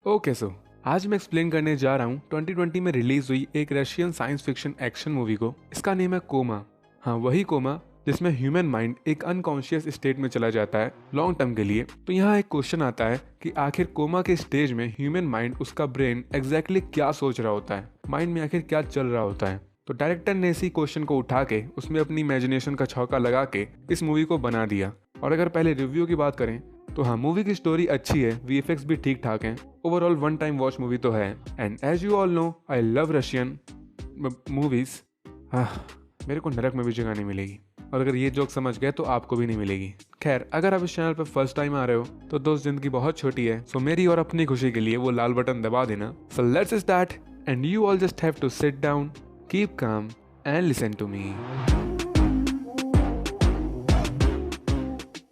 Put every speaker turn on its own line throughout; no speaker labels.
Okay so आज मैं explain करने जा रहा हूँ 2020 में रिलीज हुई एक Russian science fiction action movie को। इसका नेम है कोमा। हाँ, वही कोमा जिसमें ह्यूमन माइंड एक अनकॉन्शियस स्टेट में चला जाता है लॉन्ग टर्म के लिए। तो यहाँ एक क्वेश्चन आता है कि आखिर कोमा के स्टेज में ह्यूमन माइंड, उसका ब्रेन एग्जैक्टली क्या सोच रहा होता है, माइंड में आखिर क्या चल रहा होता है। तो डायरेक्टर ने इसी क्वेश्चन को उठा के उसमें अपनी इमेजिनेशन का छौका लगा के इस मूवी को बना दिया। और अगर पहले रिव्यू की बात करें तो हाँ, मूवी की स्टोरी अच्छी है, वीएफएक्स भी ठीक ठाक हैं, overall one time watch movie तो है। And as you all know I love Russian movies. मेरे को नरक में भी जगह नहीं मिलेगी, और अगर ये जोक समझ गए तो आपको भी नहीं मिलेगी। खैर, अगर आप इस चैनल पर फर्स्ट टाइम आ रहे हो तो दोस्त, जिंदगी बहुत छोटी है, सो मेरी और अपनी खुशी के लिए वो लाल बटन दबा देना। So let's start and you all just have to sit down, keep calm and listen to me.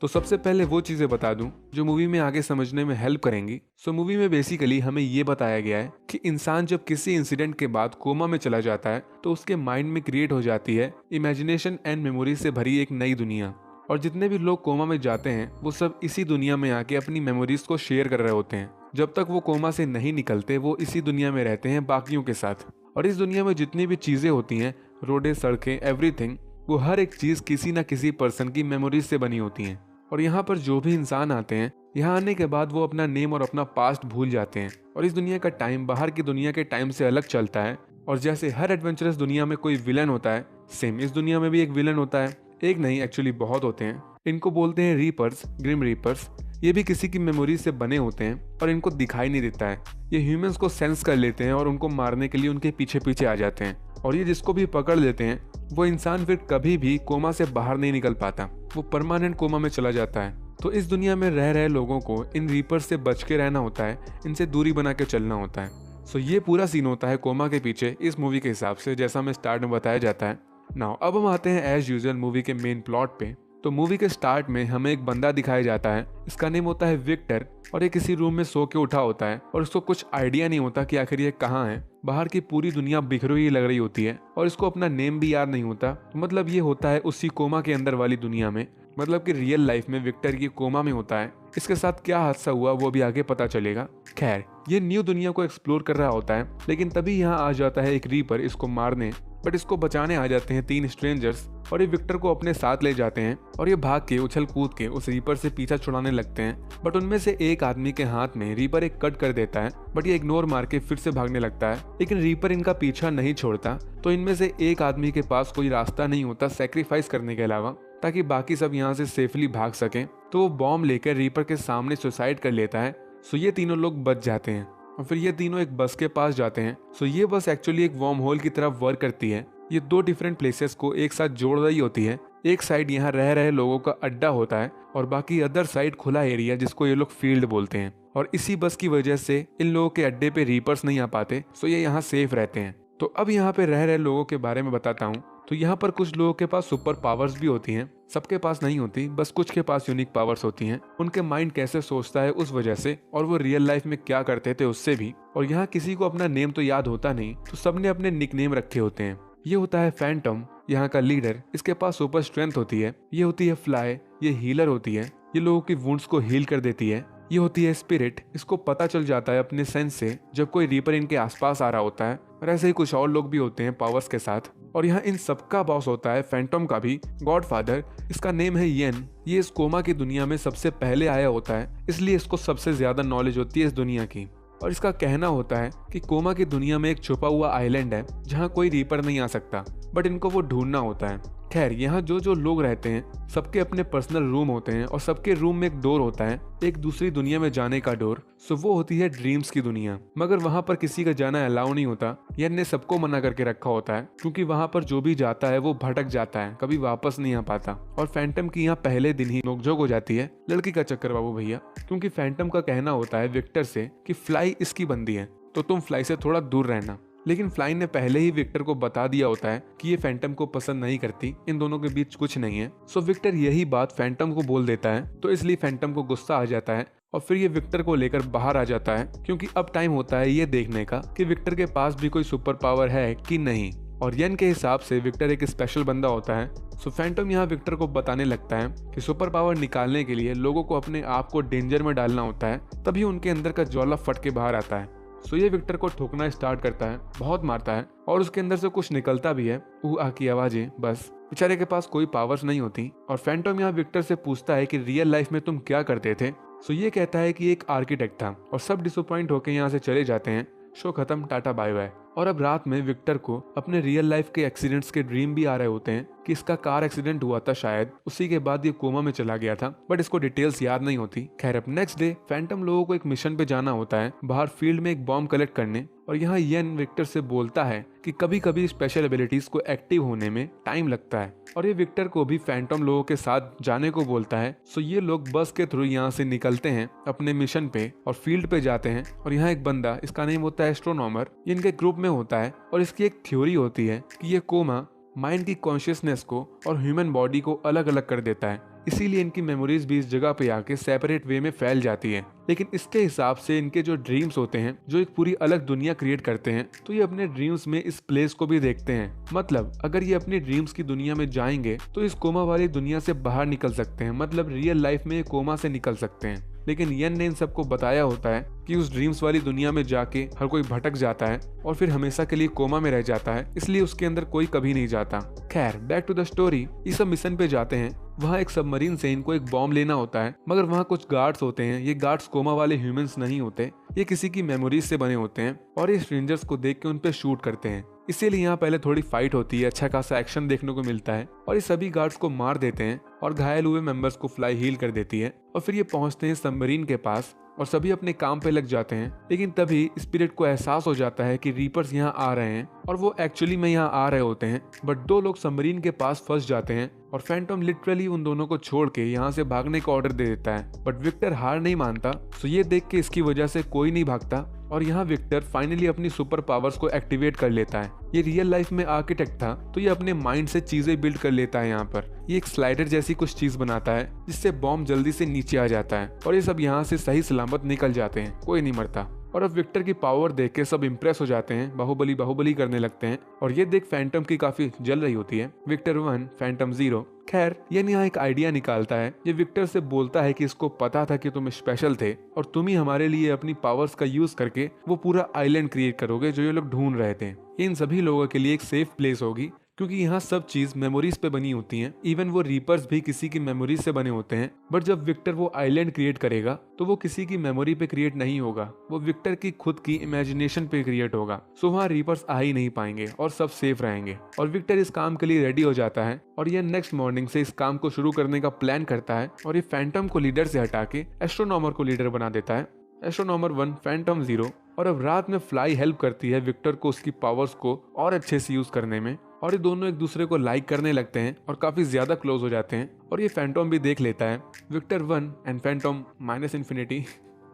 तो सबसे पहले वो चीजें बता दूं जो मूवी में आगे समझने में हेल्प करेंगी। सो मूवी में बेसिकली हमें ये बताया गया है कि इंसान जब किसी इंसिडेंट के बाद कोमा में चला जाता है तो उसके माइंड में क्रिएट हो जाती है इमेजिनेशन एंड मेमोरी से भरी एक नई दुनिया। और जितने भी लोग कोमा में जाते हैं वो सब इसी दुनिया में आके अपनी मेमोरीज को शेयर कर रहे होते हैं। जब तक वो कोमा से नहीं निकलते वो इसी दुनिया में रहते हैं बाकियों के साथ। और इस दुनिया में जितनी भी चीजें होती हैं, रोडें, सड़कें, एवरीथिंग, वो हर एक चीज किसी न किसी पर्सन की मेमोरीज से बनी होती हैं। और यहाँ पर जो भी इंसान आते हैं, यहाँ आने के बाद वो अपना नेम और अपना पास्ट भूल जाते हैं। और इस दुनिया का टाइम बाहर की दुनिया के टाइम से अलग चलता है। और जैसे हर एडवेंचरस दुनिया में कोई विलन होता है, सेम इस दुनिया में भी एक विलन होता है। एक नहीं, एक्चुअली बहुत होते हैं। इनको बोलते हैं रीपर्स, ग्रिम रीपर्स। ये भी किसी की मेमोरी से बने होते हैं और इनको दिखाई नहीं देता है। ये ह्यूमंस को सेंस कर लेते हैं और उनको मारने के लिए उनके पीछे पीछे आ जाते हैं। और ये जिसको भी पकड़ लेते हैं वो इंसान फिर कभी भी कोमा से बाहर नहीं निकल पाता, वो परमानेंट कोमा में चला जाता है। तो इस दुनिया में रह रहे लोगों को इन रीपर्स से बच के रहना होता है, इनसे दूरी बना के चलना होता है। सो ये पूरा सीन होता है कोमा के पीछे इस मूवी के हिसाब से, जैसा हमें स्टार्ट में बताया जाता है। नाउ अब हम आते हैं एज यूजुअल मूवी के मेन प्लॉट पे। तो मूवी के स्टार्ट में हमें एक बंदा दिखाया जाता है, इसका नेम होता है विक्टर। और ये किसी रूम में सो के उठा होता है और इसको कुछ आइडिया नहीं होता कि आखिर ये कहाँ है। बाहर की पूरी दुनिया बिखरी हुई लग रही होती है और इसको अपना नेम भी याद नहीं होता। मतलब ये होता है उसी कोमा के अंदर वाली दुनिया में, मतलब कि रियल लाइफ में विक्टर ये कोमा में होता है। इसके साथ क्या हादसा हुआ वो भी आगे पता चलेगा। खैर, ये न्यू दुनिया को एक्सप्लोर कर रहा होता है, लेकिन तभी यहाँ आ जाता है एक रीपर इसको मारने। बट इसको बचाने आ जाते हैं 3 स्ट्रेंजर्स और ये विक्टर को अपने साथ ले जाते हैं। और ये भाग के, उछल कूद के उस रीपर से पीछा छुड़ाने लगते हैं। बट उनमें से एक आदमी के हाथ में रीपर एक कट कर देता है, बट ये इग्नोर मार के फिर से भागने लगता है। लेकिन रीपर इनका पीछा नहीं छोड़ता। तो इनमें से एक आदमी के पास कोई रास्ता नहीं होता सेक्रीफाइस करने के अलावा, ताकि बाकी सब यहाँ से सेफली भाग सकें। तो वो बॉम्ब लेकर रीपर के सामने सुसाइड कर लेता है। सो ये तीनों लोग बच जाते हैं और फिर ये तीनों एक बस के पास जाते हैं। सो ये बस एक्चुअली एक वर्म होल की तरफ वर्क करती है। ये 2 डिफरेंट प्लेसेस को एक साथ जोड़ रही होती है। एक साइड यहाँ रह रहे लोगों का अड्डा होता है और बाकी अदर साइड खुला एरिया जिसको ये लोग फील्ड बोलते हैं। और इसी बस की वजह से इन लोगों के अड्डे पे रीपर्स नहीं आ पाते, सो ये यहाँ सेफ रहते हैं। तो अब यहाँ पे रह रहे लोगों के बारे में बताता हूँ। तो यहाँ पर कुछ लोगों के पास सुपर पावर्स भी होती हैं, सबके पास नहीं होती, बस कुछ के पास यूनिक पावर्स होती हैं। उनके माइंड कैसे सोचता है उस वजह से, और वो रियल लाइफ में क्या करते थे उससे भी। और यहाँ किसी को अपना नेम तो याद होता नहीं, तो सबने अपने निक नेम रखे होते हैं। ये होता है फैंटम, यहाँ का लीडर। इसके पास सुपर स्ट्रेंथ होती है। ये होती है फ्लाई, ये हीलर होती है, ये लोगों की वुंड्स को हील कर देती है। ये होती है स्पिरिट, इसको पता चल जाता है अपने सेंस से जब कोई रीपर इनके आसपास आ रहा होता है। और ऐसे ही कुछ और लोग भी होते हैं पावर्स के साथ। और यहाँ इन सबका बॉस होता है फैंटम का भी गॉडफादर, इसका नेम है येन। ये इस कोमा की दुनिया में सबसे पहले आया होता है, इसलिए इसको सबसे ज्यादा नॉलेज होती है इस दुनिया की। और इसका कहना होता है कि कोमा की दुनिया में एक छुपा हुआ आइलैंड है जहाँ कोई रीपर नहीं आ सकता, बट इनको वो ढूंढना होता है। खैर, यहाँ जो जो लोग रहते हैं सबके अपने पर्सनल रूम होते हैं और सबके रूम में एक डोर होता है, एक दूसरी दुनिया में जाने का डोर। सो वो होती है ड्रीम्स की दुनिया। मगर वहाँ पर किसी का जाना अलाउ नहीं होता, या ने सबको मना करके रखा होता है, क्योंकि वहाँ पर जो भी जाता है वो भटक जाता है, कभी वापस नहीं आ पाता। और फैंटम की यहाँ पहले दिन ही नोकझोंक हो जाती है, लड़की का चक्कर बाबू भैया। क्योंकि फैंटम का कहना होता है विक्टर से कि फ्लाई इसकी बंदी है, तो तुम फ्लाई से थोड़ा दूर रहना। लेकिन फ्लाई ने पहले ही विक्टर को बता दिया होता है कि ये फैंटम को पसंद नहीं करती, इन दोनों के बीच कुछ नहीं है। सो विक्टर यही बात फैंटम को बोल देता है, तो इसलिए फैंटम को गुस्सा आ जाता है और फिर ये विक्टर को लेकर बाहर आ जाता है, क्योंकि अब टाइम होता है ये देखने का कि विक्टर के पास भी कोई सुपर पावर है कि नहीं। और यन के हिसाब से विक्टर एक स्पेशल बंदा होता है। सो फैंटम यहाँ विक्टर को बताने लगता है कि सुपर पावर निकालने के लिए लोगों को अपने आप को डेंजर में डालना होता है, तभी उनके अंदर का ज्वाला फट के बाहर आता है। सो ये विक्टर को ठोकना स्टार्ट करता है, बहुत मारता है और उसके अंदर से कुछ निकलता भी है, आ की आवाजें। बस बेचारे के पास कोई पावर्स नहीं होती। और फैंटम यहाँ विक्टर से पूछता है कि रियल लाइफ में तुम क्या करते थे। सो ये कहता है कि एक आर्किटेक्ट था और सब डिसअपॉइंट होकर यहाँ से चले जाते हैं। शो खत्म, टाटा बाय बाय। और अब रात में विक्टर को अपने रियल लाइफ के एक्सीडेंट्स के ड्रीम भी आ रहे होते हैं कि इसका कार एक्सीडेंट हुआ था, शायद उसी के बाद ये कोमा में चला गया था, बट इसको डिटेल्स याद नहीं होती। खैर अब नेक्स्ट डे फैंटम लोगों को एक मिशन पे जाना होता है बाहर फील्ड में एक बॉम्ब कलेक्ट करने। और यहाँ यन विक्टर से बोलता है कि कभी कभी स्पेशल एबिलिटीज को एक्टिव होने में टाइम लगता है और ये विक्टर को भी फैंटम लोगों के साथ जाने को बोलता है। सो ये लोग बस के थ्रू यहाँ से निकलते हैं अपने मिशन पे और फील्ड पे जाते हैं। और यहाँ एक बंदा, इसका नेम होता है एस्ट्रोनॉमर, ये इनके ग्रुप में होता है और इसकी एक थ्योरी होती है कि ये कोमा माइंड की कॉन्शियसनेस को और ह्यूमन बॉडी को अलग अलग कर देता है, इसीलिए इनकी मेमोरीज भी इस जगह पे आके सेपरेट वे में फैल जाती है। लेकिन इसके हिसाब से इनके जो ड्रीम्स होते हैं जो एक पूरी अलग दुनिया क्रिएट करते हैं, तो ये अपने ड्रीम्स में इस प्लेस को भी देखते हैं। मतलब अगर ये अपनी ड्रीम्स की दुनिया में जाएंगे तो इस कोमा वाली दुनिया से बाहर निकल सकते हैं, मतलब रियल लाइफ में ये कोमा से निकल सकते हैं। लेकिन यन ने इन सबको बताया होता है कि उस ड्रीम्स वाली दुनिया में जाके हर कोई भटक जाता है और फिर हमेशा के लिए कोमा में रह जाता है, इसलिए उसके अंदर कोई कभी नहीं जाता। खैर बैक टू द स्टोरी, ये सब मिशन पे जाते हैं। वहाँ एक सबमरीन से इनको एक बॉम्ब लेना होता है, मगर वहाँ कुछ गार्ड्स होते हैं। ये गार्ड्स कोमा वाले ह्यूमंस नहीं होते, ये किसी की मेमोरीज से बने होते हैं और ये स्ट्रेंजर्स को देख के उन पे शूट करते हैं। इसीलिए यहाँ पहले थोड़ी फाइट होती है, अच्छा खासा एक्शन देखने को मिलता है और ये सभी गार्ड्स को मार देते हैं और घायल हुए मेंबर्स को फ्लाई हील कर देती है। और फिर ये पहुंचते हैं सबमरीन के पास और सभी अपने काम पे लग जाते हैं। लेकिन तभी स्पिरिट को एहसास हो जाता है कि रीपर्स यहाँ आ रहे हैं और वो एक्चुअली में यहाँ आ रहे होते हैं, बट दो लोग सबमरीन के पास फंस जाते हैं और फैंटम लिटरली उन दोनों को छोड़ के यहाँ से भागने का ऑर्डर दे देता है। बट विक्टर हार नहीं मानता, सो ये देख के इसकी वजह से कोई नहीं भागता और यहाँ विक्टर फाइनली अपनी सुपर पावर्स को एक्टिवेट कर लेता है। ये रियल लाइफ में आर्किटेक्ट था, तो ये अपने माइंड से चीजें बिल्ड कर लेता है। यहाँ पर ये एक स्लाइडर जैसी कुछ चीज बनाता है जिससे बॉम्ब जल्दी से नीचे आ जाता है और ये सब यहाँ से सही सलामत निकल जाते हैं, कोई नहीं मरता। और अब विक्टर की पावर देख के सब इम्प्रेस हो जाते हैं, बाहुबली बाहुबली करने लगते हैं। और ये देख फैंटम की काफी जल रही होती है। Victor 1 Phantom 0। खैर ये यहाँ एक आइडिया निकालता है। ये विक्टर से बोलता है कि इसको पता था कि तुम स्पेशल थे और तुम ही हमारे लिए अपनी पावर्स का यूज करके वो पूरा आइलैंड क्रिएट करोगे जो ये लोग ढूंढ रहे थे। इन सभी लोगों के लिए एक सेफ प्लेस होगी क्योंकि यहाँ सब चीज मेमोरीज पे बनी होती हैं। इवन वो रीपर्स भी किसी की मेमोरीज से बने होते हैं। बट जब विक्टर वो आइलैंड क्रिएट करेगा तो वो किसी की मेमोरी पे क्रिएट नहीं होगा, वो विक्टर की खुद की इमेजिनेशन पे क्रिएट होगा। सो वहाँ रीपर्स आ ही नहीं पाएंगे और सब सेफ रहेंगे। और विक्टर इस काम के लिए रेडी हो जाता है और ये नेक्स्ट मॉर्निंग से इस काम को शुरू करने का प्लान करता है और ये फैंटम को लीडर से हटा के एस्ट्रोनॉमर को लीडर बना देता है। Astronomer 1 Phantom 0। और अब रात में फ्लाई हेल्प करती है विक्टर को उसकी पावर्स को और अच्छे से यूज करने में और ये दोनों एक दूसरे को लाइक करने लगते हैं और काफी ज्यादा क्लोज हो जाते हैं। और ये फैंटम भी देख लेता है विक्टर 1 एंड फैंटम -इन्फिनिटी।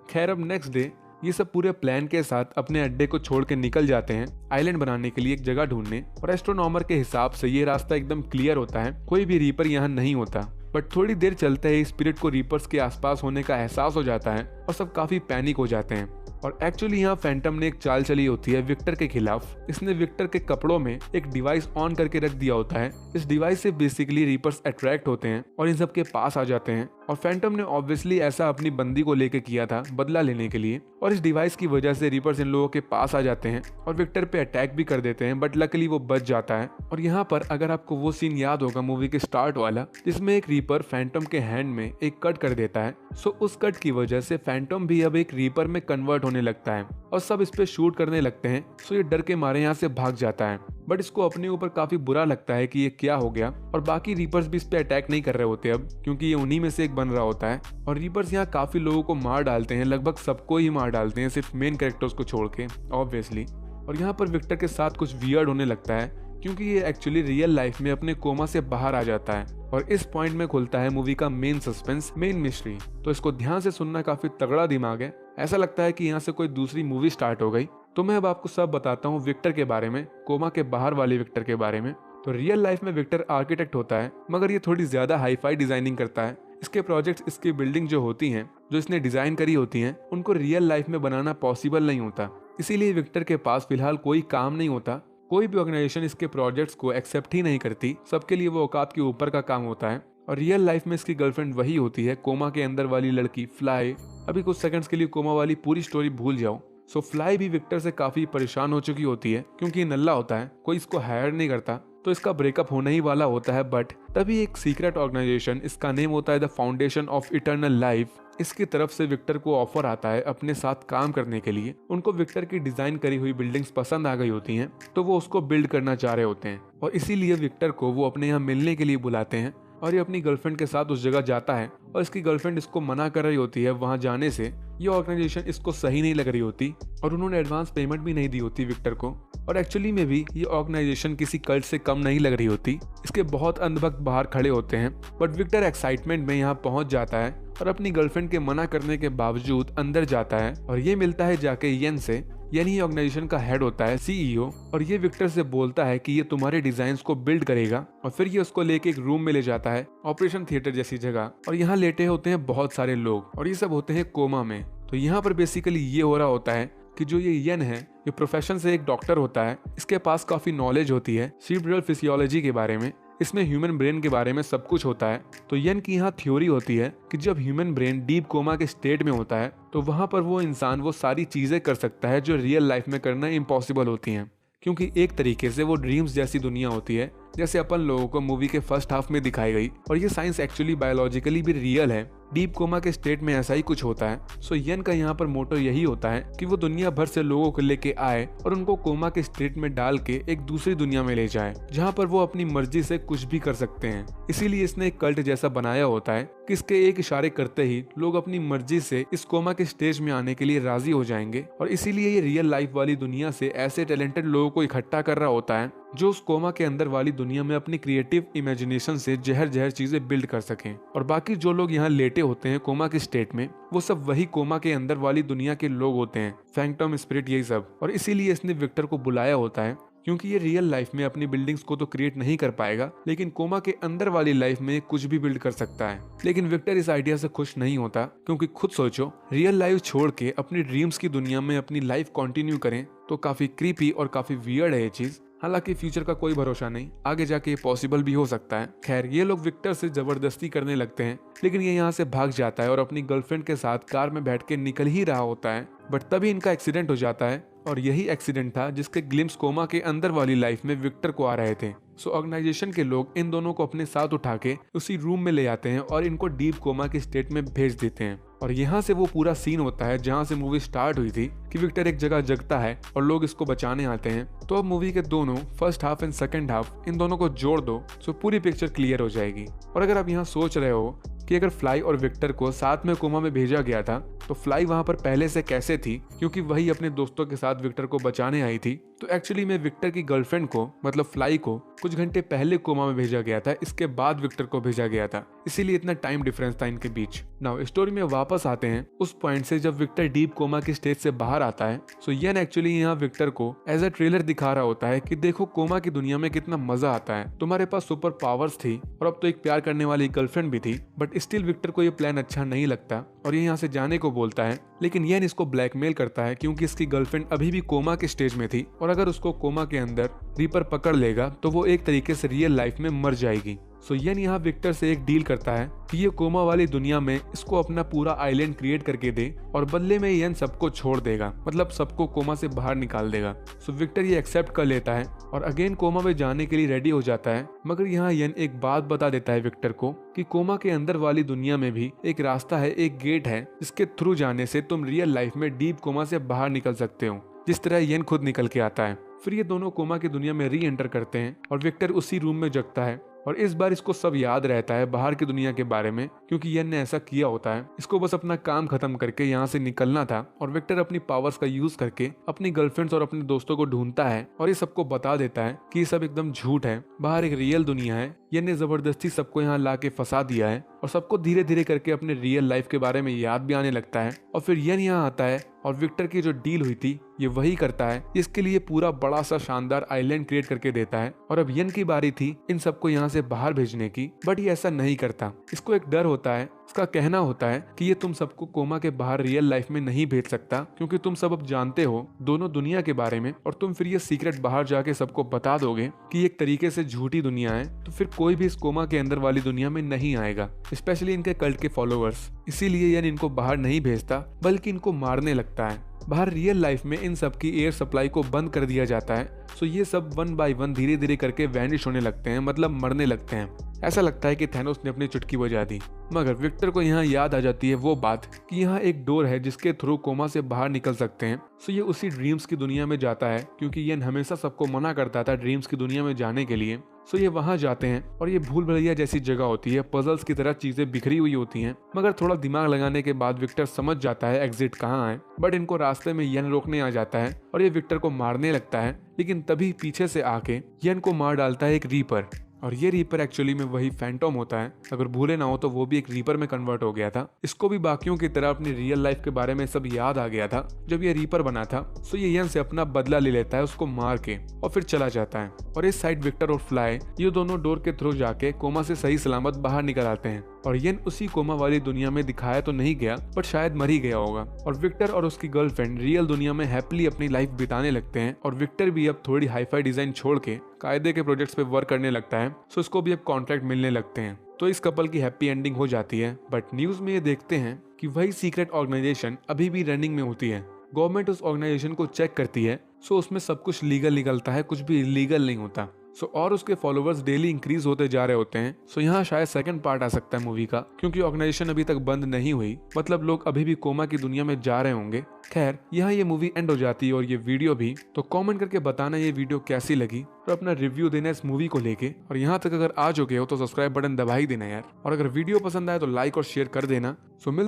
खैर अब नेक्स्ट डे ये सब पूरे प्लान के साथ अपने अड्डे को छोड़ के निकल जाते हैं आइलैंड बनाने के लिए एक जगह ढूंढने। और एस्ट्रोनॉमर के हिसाब से ये रास्ता एकदम क्लियर होता है, कोई भी रीपर यहाँ नहीं होता। बट थोड़ी देर चलते ही स्पिरिट को रीपर्स के आसपास होने का एहसास हो जाता है और सब काफी पैनिक हो जाते हैं। और एक्चुअली यहाँ फैंटम ने एक चाल चली होती है विक्टर के खिलाफ। इसने विक्टर के कपड़ों में एक डिवाइस ऑन करके रख दिया होता है। इस डिवाइस से बेसिकली रीपर्स अट्रैक्ट होते हैं और इन सब के पास आ जाते हैं। और फैंटम ने ऑब्वियसली ऐसा अपनी बंदी को लेके किया था बदला लेने के लिए, और इस डिवाइस की वजह से रीपर्स इन लोगों के पास आ जाते हैं और विक्टर पे अटैक भी कर देते हैं, बट लकीली वो बच जाता है। और यहाँ पर अगर आपको वो सीन याद होगा मूवी के स्टार्ट वाला, जिसमें एक रीपर फैंटम के हैंड में एक कट कर देता है, सो उस कट की वजह से फैंटम भी अब एक रीपर में कन्वर्ट होने लगता है और सब इस पे शूट करने लगते हैं। सो ये डर के मारे यहाँ से भाग जाता है, बट इसको अपने ऊपर काफी बुरा लगता है कि ये क्या हो गया। और बाकी रीपर्स भी इस पे अटैक नहीं कर रहे होते अब, क्योंकि ये उन्हीं में से एक बन रहा होता है। और रीपर्स यहाँ काफी लोगों को मार डालते हैं, लगभग सबको ही मार डालते हैं, सिर्फ मेन कैरेक्टर्स को छोड़ के ऑब्वियसली। और यहाँ पर विक्टर के साथ कुछ वियर्ड होने लगता है, क्योंकि ये एक्चुअली रियल लाइफ में अपने कोमा से बाहर आ जाता है। और इस पॉइंट में खुलता है मूवी का मेन सस्पेंस, मेन मिस्ट्री। तो इसको ध्यान से सुनना, काफी तगड़ा दिमाग है, ऐसा लगता है कि यहाँ से कोई दूसरी मूवी स्टार्ट हो गई। तो मैं अब आपको सब बताता हूँ विक्टर के बारे में, कोमा के बाहर वाले विक्टर के बारे में। तो रियल लाइफ में विक्टर आर्किटेक्ट होता है, मगर ये थोड़ी ज्यादा हाईफाई डिजाइनिंग करता है। इसके प्रोजेक्ट्स, इसकी बिल्डिंग जो होती हैं, जो इसने डिजाइन करी होती हैं, उनको रियल लाइफ में बनाना पॉसिबल नहीं होता। इसीलिए विक्टर के पास फिलहाल कोई काम नहीं होता, कोई भी ऑर्गेनाइजेशन इसके प्रोजेक्ट्स को एक्सेप्ट ही नहीं करती, सबके लिए वो औकात के ऊपर का काम होता है। और रियल लाइफ में इसकी गर्लफ्रेंड वही होती है, कोमा के अंदर वाली लड़की फ्लाई। अभी कुछ सेकंड्स के लिए कोमा वाली पूरी स्टोरी भूल जाओ। सो फ्लाई भी विक्टर से काफी परेशान हो चुकी होती है, क्योंकि ये नल्ला होता है, कोई इसको हायर नहीं करता, तो इसका ब्रेकअप होने ही वाला होता है। बट तभी एक सीक्रेट ऑर्गेनाइजेशन, इसका नेम होता है the foundation of eternal life, इसकी तरफ से विक्टर को ऑफर आता है अपने साथ काम करने के लिए। उनको विक्टर की डिजाइन करी हुई बिल्डिंग्स पसंद आ गई होती हैं, तो वो उसको बिल्ड करना चाह रहे होते हैं, और इसीलिए विक्टर को वो अपने यहाँ मिलने के लिए बुलाते हैं। और ये अपनी गर्लफ्रेंड के साथ उस जगह जाता है, और इसकी गर्लफ्रेंड इसको मना कर रही होती है वहां जाने से। ये ऑर्गेनाइजेशन इसको सही नहीं लग रही होती, और उन्होंने एडवांस पेमेंट भी नहीं दी होती विक्टर को। और एक्चुअली में भी ये ऑर्गेनाइजेशन किसी कल्ट से कम नहीं लग रही होती। इसके बहुत अंधभक्त बाहर खड़े होते हैं, बट विक्टर एक्साइटमेंट में यहाँ पहुंच जाता है और अपनी गर्लफ्रेंड के मना करने के बावजूद अंदर जाता है, और ये मिलता है जाके येन से। यानी ऑर्गेनाइजेशन का हेड होता है, सीईओ, और ये विक्टर से बोलता है कि ये तुम्हारे डिजाइन्स को बिल्ड करेगा। और फिर ये उसको लेके एक रूम में ले जाता है, ऑपरेशन थिएटर जैसी जगह, और यहाँ लेटे होते हैं बहुत सारे लोग, और ये सब होते हैं कोमा में। तो यहाँ पर बेसिकली ये हो रहा होता है कि जो ये येन है, ये प्रोफेशन से एक डॉक्टर होता है। इसके पास काफी नॉलेज होती है सेरेब्रल फिजियोलॉजी के बारे में, इसमें ह्यूमन ब्रेन के बारे में सब कुछ होता है। तो येन की यहाँ थ्योरी होती है कि जब ह्यूमन ब्रेन डीप कोमा के स्टेट में होता है, तो वहां पर वो इंसान वो सारी चीजें कर सकता है जो रियल लाइफ में करना इम्पॉसिबल होती हैं, क्योंकि एक तरीके से वो ड्रीम्स जैसी दुनिया होती है, जैसे अपन लोगों को मूवी के फर्स्ट हाफ में दिखाई गई। और ये साइंस एक्चुअली बायोलॉजिकली भी रियल है, डीप कोमा के स्टेट में ऐसा ही कुछ होता है। सो येन का यहाँ पर मोटो यही होता है कि वो दुनिया भर से लोगों को लेके आए और उनको कोमा के स्टेट में डाल के एक दूसरी दुनिया में ले जाए, जहाँ पर वो अपनी मर्जी से कुछ भी कर सकते हैं। इसीलिए इसने एक कल्ट जैसा बनाया होता है कि इसके एक इशारे करते ही लोग अपनी मर्जी से इस कोमा के स्टेज में आने के लिए राजी हो जाएंगे। और इसीलिए ये रियल लाइफ वाली दुनिया से ऐसे टैलेंटेड लोगों को इकट्ठा कर रहा होता है जो उस कोमा के अंदर वाली दुनिया में अपनी क्रिएटिव इमेजिनेशन से जहर जहर चीजें बिल्ड कर सकें। और बाकी जो लोग यहाँ लेटे होते हैं कोमा के स्टेट में, वो सब वही कोमा के अंदर वाली दुनिया के लोग होते हैं, फैंटम स्पिरिट यही सब। और इसीलिए इसने विक्टर को बुलाया होता है, क्योंकि ये रियल लाइफ में अपनी बिल्डिंग्स को तो क्रिएट नहीं कर पाएगा, लेकिन कोमा के अंदर वाली लाइफ में कुछ भी बिल्ड कर सकता है। लेकिन विक्टर इस आइडिया से खुश नहीं होता, क्योंकि खुद सोचो, रियल लाइफ छोड़ के अपनी ड्रीम्स की दुनिया में अपनी लाइफ कंटिन्यू करें तो काफी क्रीपी और काफी वियर्ड है ये चीज। हालांकि फ्यूचर का कोई भरोसा नहीं, आगे जाके ये पॉसिबल भी हो सकता है। खैर, ये लोग विक्टर से जबरदस्ती करने लगते हैं, लेकिन ये यहाँ से भाग जाता है और अपनी गर्लफ्रेंड के साथ कार में बैठ के निकल ही रहा होता है। बट तभी इनका एक्सीडेंट हो जाता है, और यही एक्सीडेंट था जिसके ग्लिम्स कोमा के अंदर वाली लाइफ में विक्टर को आ रहे थे। सो ऑर्गेनाइजेशन के लोग इन दोनों को अपने साथ उठा के उसी रूम में ले जाते हैं और इनको डीप कोमा के स्टेट में भेज देते हैं। और यहाँ से वो पूरा सीन होता है जहाँ से मूवी स्टार्ट हुई थी, कि विक्टर एक जगह जगता है और लोग इसको बचाने आते हैं। तो अब मूवी के दोनों first half and second half, इन दोनों को जोड़ दो तो पूरी पिक्चर क्लियर हो जाएगी। और अगर आप यहाँ सोच रहे हो कि अगर फ्लाई और विक्टर को साथ में कोमा में भेजा गया था, तो फ्लाई वहां पर पहले से कैसे थी, क्योंकि वही अपने दोस्तों के साथ विक्टर को बचाने आई थी। तो एक्चुअली में विक्टर की गर्लफ्रेंड को, मतलब फ्लाई को, कुछ घंटे पहले कोमा में भेजा गया था, इसके बाद विक्टर को भेजा गया था, इसीलिए इतना टाइम डिफरेंस था इनके बीच। नाउ स्टोरी में वापस आते हैं उस पॉइंट से जब विक्टर डीप कोमा के स्टेज से बाहर आता है। सो येन एक्चुअली यहाँ विक्टर को एज अ ट्रेलर दिखा रहा होता है कि देखो कोमा की दुनिया में कितना मजा आता है, तुम्हारे पास सुपर पावर्स थी और अब तो एक प्यार करने वाली गर्लफ्रेंड भी थी। बट स्टिल विक्टर को ये प्लान अच्छा नहीं लगता और ये यहाँ से जाने को बोलता है, लेकिन येन इसको ब्लैकमेल करता है, क्योंकि इसकी गर्लफ्रेंड अभी भी कोमा के स्टेज में थी, और अगर उसको कोमा के अंदर रीपर पकड़ लेगा तो वो एक तरीके से रियल लाइफ में मर जाएगी। सो येन यहाँ विक्टर से एक डील करता है कि ये कोमा वाली दुनिया में इसको अपना पूरा आइलैंड क्रिएट करके दे, और बदले में येन सबको छोड़ देगा, मतलब सबको कोमा से बाहर निकाल देगा। सो विक्टर ये एक्सेप्ट कर लेता है और अगेन कोमा में जाने के लिए रेडी हो जाता है। मगर यहाँ येन एक बात बता देता है विक्टर को कि कोमा के अंदर वाली दुनिया में भी एक रास्ता है, एक गेट है, जिसके थ्रू जाने से तुम रियल लाइफ में डीप कोमा से बाहर निकल सकते हो, जिस तरह येन खुद निकल के आता है। फिर ये दोनों कोमा की दुनिया में री एंटर करते हैं और विक्टर उसी रूम में जगता है, और इस बार इसको सब याद रहता है बाहर की दुनिया के बारे में, क्योंकि येन ने ऐसा किया होता है। इसको बस अपना काम खत्म करके यहाँ से निकलना था, और विक्टर अपनी पावर्स का यूज करके अपनी गर्लफ्रेंड्स और अपने दोस्तों को ढूंढता है और ये सबको बता देता है कि ये सब एकदम झूठ है, बाहर एक रियल दुनिया है। येन ने जबरदस्ती सबको यहाँ ला के फंसा दिया है, और सबको धीरे धीरे करके अपने रियल लाइफ के बारे में याद भी आने लगता है। और फिर येन यहाँ आता है और विक्टर की जो डील हुई थी ये वही करता है, इसके लिए पूरा बड़ा सा शानदार आइलैंड क्रिएट करके देता है। और अब येन की बारी थी इन सबको यहाँ से बाहर भेजने की, बट ये ऐसा नहीं करता। इसको एक डर होता है इसका कहना होता है कि ये तुम सबको कोमा के बाहर रियल लाइफ में नहीं भेज सकता, क्योंकि तुम सब अब जानते हो दोनों दुनिया के बारे में, और तुम फिर ये सीक्रेट बाहर जाके सबको बता दोगे कि एक तरीके से झूठी दुनिया है, तो फिर कोई भी इस कोमा के अंदर वाली दुनिया में नहीं आएगा, स्पेशली इनके कल्ट के फॉलोअर्स। इसीलिए यन इनको बाहर नहीं भेजता, बल्कि इनको मारने लगता है। बाहर रियल लाइफ में इन सब की एयर सप्लाई को बंद कर दिया जाता है, सो ये सब 1 बाय 1 धीरे धीरे करके वैनिश होने लगते हैं, मतलब मरने लगते हैं। ऐसा लगता है कि थैनोस ने अपनी चुटकी बजा दी। मगर विक्टर को यहाँ याद आ जाती है वो बात कि यहाँ एक डोर है जिसके थ्रू कोमा से बाहर निकल सकते हैं। सो ये उसी ड्रीम्स की दुनिया में जाता है, क्योंकि ये हमेशा सबको मना करता था ड्रीम्स की दुनिया में जाने के लिए। सो ये वहां जाते हैं और ये भूल भुलैया जैसी जगह होती है, पजल्स की तरह चीजें बिखरी हुई होती हैं। मगर थोड़ा दिमाग लगाने के बाद विक्टर समझ जाता है एग्जिट कहाँ है, बट इनको रास्ते में यन रोकने आ जाता है और ये विक्टर को मारने लगता है। लेकिन तभी पीछे से आके यन को मार डालता है एक रीपर, और ये रीपर एक्चुअली में वही फैंटोम होता है। अगर भूले ना हो तो वो भी एक रीपर में कन्वर्ट हो गया था। इसको भी बाकियों की तरह अपनी रियल लाइफ के बारे में सब याद आ गया था जब ये रीपर बना था। सो ये यन से अपना बदला ले लेता है उसको मार के, और फिर चला जाता है। और इस साइड विक्टर और फ्लाई ये दोनों डोर के थ्रू जाके कोमा से सही सलामत बाहर निकल आते हैं। और यन उसी कोमा वाली दुनिया में दिखाया तो नहीं गया, बट शायद मर ही गया होगा। और विक्टर और उसकी गर्लफ्रेंड रियल दुनिया में हैप्पीली अपनी लाइफ बिताने लगते हैं। और विक्टर भी अब थोड़ी हाईफाई डिजाइन छोड़ के कायदे के प्रोजेक्ट्स पे वर्क करने लगता है, सो उसको भी अब कॉन्ट्रैक्ट मिलने लगते हैं। तो इस कपल की हैप्पी एंडिंग हो जाती है। बट न्यूज में ये देखते हैं कि वही सीक्रेट ऑर्गेनाइजेशन अभी भी रनिंग में होती है। गवर्नमेंट उस ऑर्गेनाइजेशन को चेक करती है, सो उसमें सब कुछ लीगल निकलता है, कुछ भी इलीगल नहीं होता। और उसके फॉलोअर्स डेली इंक्रीज होते जा रहे होते हैं। यहाँ शायद सेकंड पार्ट आ सकता है मूवी का, क्योंकि ऑर्गेनाइजेशन अभी तक बंद नहीं हुई, मतलब लोग अभी भी कोमा की दुनिया में जा रहे होंगे। खैर, यहाँ ये मूवी एंड हो जाती है और ये वीडियो भी। तो कमेंट करके बताना ये वीडियो कैसी लगी और अपना रिव्यू देना इस मूवी को लेके। और यहाँ तक अगर आ चुके हो तो सब्सक्राइब बटन दबा ही देना यार। और अगर वीडियो पसंद आए तो लाइक और शेयर कर देना। सो मिलते